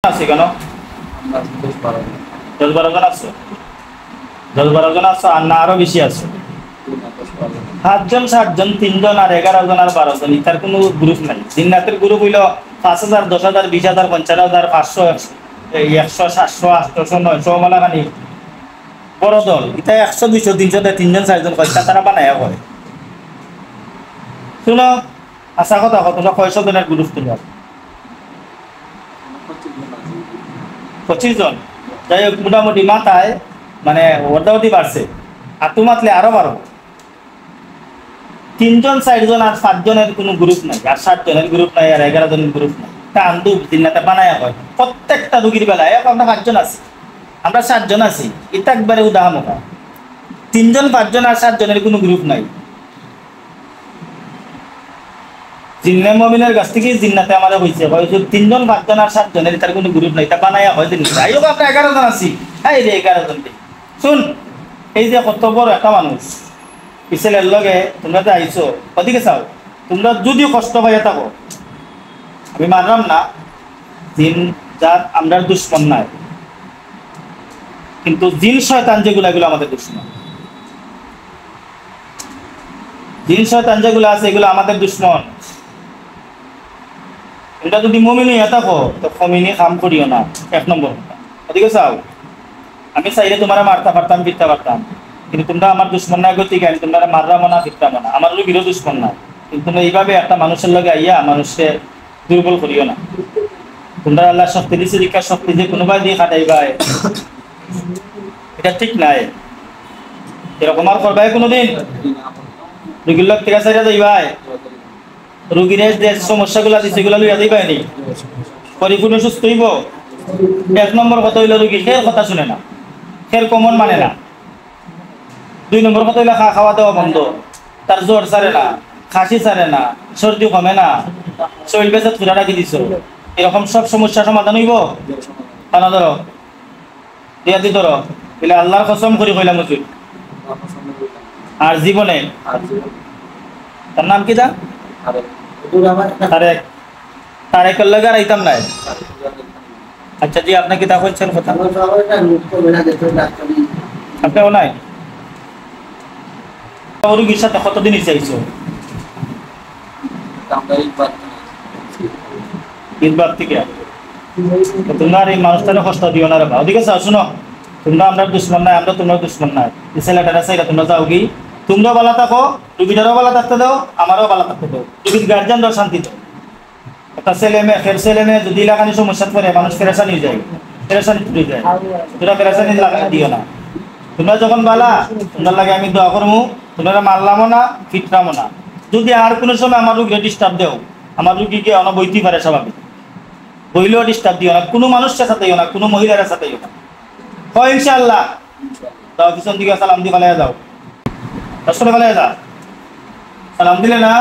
আছে কেন? 10-12 জন আছে। 10-12 জন আছে আর না আরো বেশি আছে? 7 জন 7 জন 3 জন আর 11 জন আর 12 জন, ইতার কোনো গ্রুপ নাই। জিন্নাতের গ্রুপ হইল 5000, 10000, 20000, 50000, 500, 100, 700, 800, 900 মালাখানি বড় দল। ইতা 100, 200, 300, 3 জন 4 জন কয়টা তারা বানায়া হয়। শুনো আশা কথা তোমরা কয়শো জনের গ্রুপ তোমরা? 25 জন। যাই হোক মোটামুটি মাথায় মানে অর্ধাবধি বাড়ছে, আর তো মাতলে আরো বাড়বো। 3 জন 4 জন আর 7 জনের কোনো গ্রুপ নাই, আর 7 জনের গ্রুপ নাই, আর 11 জনের গ্রুপ নাই। তা আন্দু দিননাতে বানায় হয় প্রত্যেকটা রুগীর বেলায় আমরা 5 জন আছি, আমরা 7 জন আছি। এটা একবারে উদাহরণ। 3 জন 5 জন আর 7 জনের কোনো গ্রুপ নাই। জিন্নে মুমিনের কাছ থেকে জিন্নাতে আমাদের হয়েছে 3 জন 5 জন আর 7 জনের তার কোনো গ্রুপ নাই, তা বানায়া হয় দিন। যাই হোক আমরা 11 জন আছি। এই রে 11 জন শুন, এই যে কত বড় একটা মানুষ পিছেলের লগে তোমরা যে আইছো, ওদিকে চাও। তোমরা যদি কষ্ট পাইয়া থাকো, আমি মানলাম না জিন যার আমরা দুশ্মন নাই, কিন্তু জিন শয়তান যেগুলো এগুলো আমাদের দুশ্মন। জিন শয়তান যেগুলো আছে এগুলো আমাদের দুশ্মন। এটা যদি মুমিন হইয়া থাকো তো কমিনি কাম করিও না, 1 নম্বর। ওদিকে চাও, আমি চাইলে তোমার মারতে পারতাম, পিটতে পারতাম, কিন্তু তোমরা আমার দুশ্মন না গতি জ্ঞান, তোমরা মাররামো না পিটতামো না, আমার রোগীরও দুশ্মন না। কিন্তু তোমরা এইভাবে একটা মানুষের লগে আইয়া মানুষকে দুর্বল করিও না। তোমরা আল্লাহ শক্তি দিচ্ছে, দীক্ষার শক্তি যে কোনোবাই দিয়ে খাটাইবাই, এটা ঠিক নাই। এরকম আর করবাই কোনোদিন? রোগীর লোক থেকে চাইয়া যাইবাই, রোগীর যে সমস্যাগুলো আছে সেগুলো লইয়া যাইবাই, পরিপূর্ণ সুস্থ হইব। 1 নম্বর কথা হইল রোগী খের কথা শুনে না, খের কমন মানে না। 2 নম্বর কথা হইলে খাওয়া দাওয়া বন্ধ, তার জ্বর ছাড়ে না, খাসি ছাড়ে না, সর্দি কমে না, শরীর বেঁচে থুরা রাখি দিছ। এরকম সব সমস্যার সমাধান হইব? কানা ধরো দিয়াদি ধরো বলে আল্লাহর কসম করি কইলাম হুজুর, আর জীবনে। তার নাম কি? তারেক। তারেকের লগে আর আইতাম নাই। আচ্ছা জি, আপনি কি তা কইছেন কথা? আপনিও নাই? রোগীর সাথে কতদিন চাইছো? ঈদবার থেকে। তোমরা এই মানুষটারে কষ্ট দিও না রে ভাই। ওদিকে চাও, শুনো, তোমরা আমরা দুশ্মন নাই, আমরা তোমরা দুশ্মন নাই। ছেলেটারা চাইলে তোমরা যাও কি, তোমরাও ভালো থাকো, রুগীটারও ভালো থাকতে দাও, আমারও ভালো থাকতে দাও, রুগীর গার্জিয়ানরাও শান্তি দাও। একটা ছেলে মেয়ে যদি লাগানি সমস্যা করে মানুষ পেরেশানি হয়ে যায়, পেরেশানি ছুটে যায়। তোমরা পেরেশানি দিও না। তোমরা যখন বালা তোমরা লাগে আমি দোয়া করবো, তোমরা মারলামও না, ফিটরামও না। যদি আর কোনো সময় আমার রুগীকে ডিস্টার্ব দেও, আমার রুগীকে অন বইতেই পারে স্বাভাবিক, বইলেও ডিস্টার্ব দিও না, কোনো মানুষের সাথে না, কোনো মহিলার সাথে না। হয় ইনশাআল্লাহ। দাও পিছন দিকে সালাম দিয়ে পালিয়ে যাও, রাস্তায় পালিয়ে যাও, সালাম দিলে না।